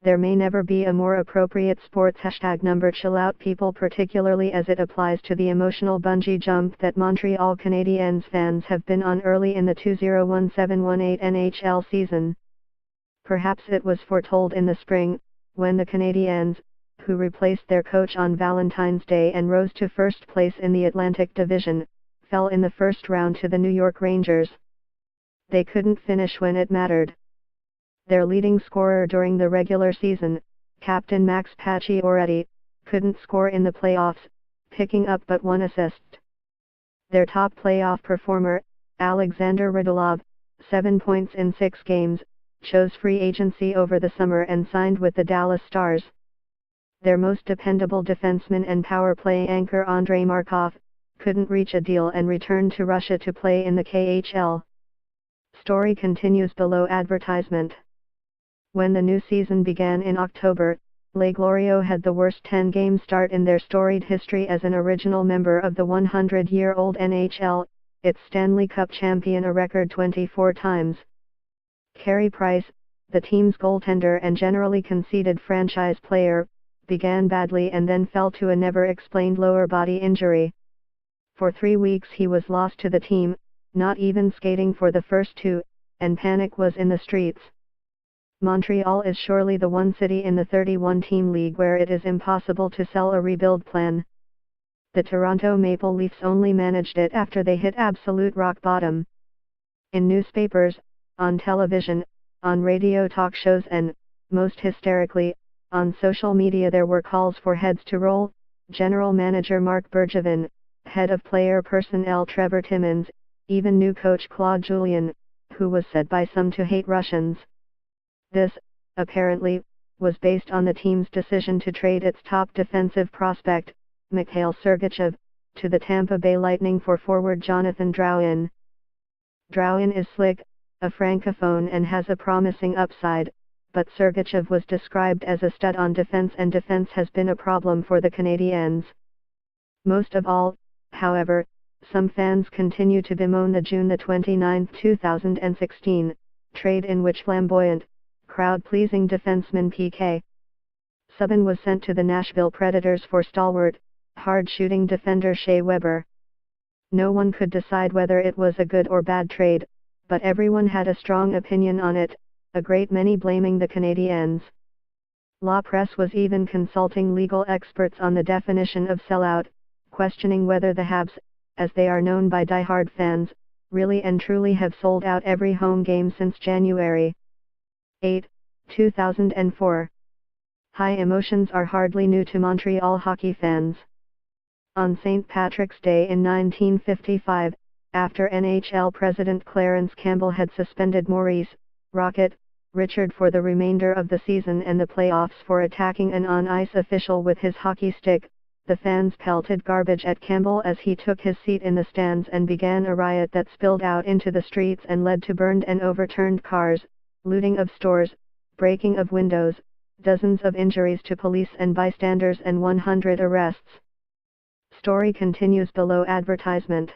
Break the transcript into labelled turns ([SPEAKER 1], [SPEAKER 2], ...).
[SPEAKER 1] There may never be a more appropriate sports #number chillout people, particularly as it applies to the emotional bungee jump that Montreal Canadiens fans have been on early in the 2017-18 NHL season. Perhaps it was foretold in the spring, when the Canadiens, who replaced their coach on Valentine's Day and rose to first place in the Atlantic Division, fell in the first round to the New York Rangers. They couldn't finish when it mattered. Their leading scorer during the regular season, Captain Max Pacioretty, couldn't score in the playoffs, picking up but one assist. Their top playoff performer, Alexander Radulov, 7 points in 6 games, chose free agency over the summer and signed with the Dallas Stars. Their most dependable defenseman and power play anchor Andrei Markov, couldn't reach a deal and returned to Russia to play in the KHL. Story continues below advertisement. When the new season began in October, Les Glorieux had the worst 10-game start in their storied history as an original member of the 100-year-old NHL, its Stanley Cup champion a record 24 times. Carey Price, the team's goaltender and generally conceded franchise player, began badly and then fell to a never-explained lower body injury. For 3 weeks he was lost to the team, not even skating for the first 2, and panic was in the streets. Montreal is surely the one city in the 31-team league where it is impossible to sell a rebuild plan. The Toronto Maple Leafs only managed it after they hit absolute rock bottom. In newspapers, on television, on radio talk shows and, most hysterically, on social media there were calls for heads to roll. General manager Marc Bergevin, head of player personnel Trevor Timmins, even new coach Claude Julien, who was said by some to hate Russians. This, apparently, was based on the team's decision to trade its top defensive prospect, Mikhail Sergachev, to the Tampa Bay Lightning for forward Jonathan Drouin. Drouin is slick, a francophone and has a promising upside, but Sergachev was described as a stud on defense and defense has been a problem for the Canadiens. Most of all, however, some fans continue to bemoan the June 29, 2016, trade in which flamboyant, crowd-pleasing defenseman P.K. Subban was sent to the Nashville Predators for stalwart, hard-shooting defender Shea Weber. No one could decide whether it was a good or bad trade, but everyone had a strong opinion on it, a great many blaming the Canadiens. La Presse was even consulting legal experts on the definition of sellout, questioning whether the Habs, as they are known by die-hard fans, really and truly have sold out every home game since January 8, 2004. High emotions are hardly new to Montreal hockey fans. On St. Patrick's Day in 1955, after NHL President Clarence Campbell had suspended Maurice "Rocket" Richard for the remainder of the season and the playoffs for attacking an on-ice official with his hockey stick, the fans pelted garbage at Campbell as he took his seat in the stands and began a riot that spilled out into the streets and led to burned and overturned cars, looting of stores, breaking of windows, dozens of injuries to police and bystanders and 100 arrests. Story continues below advertisement.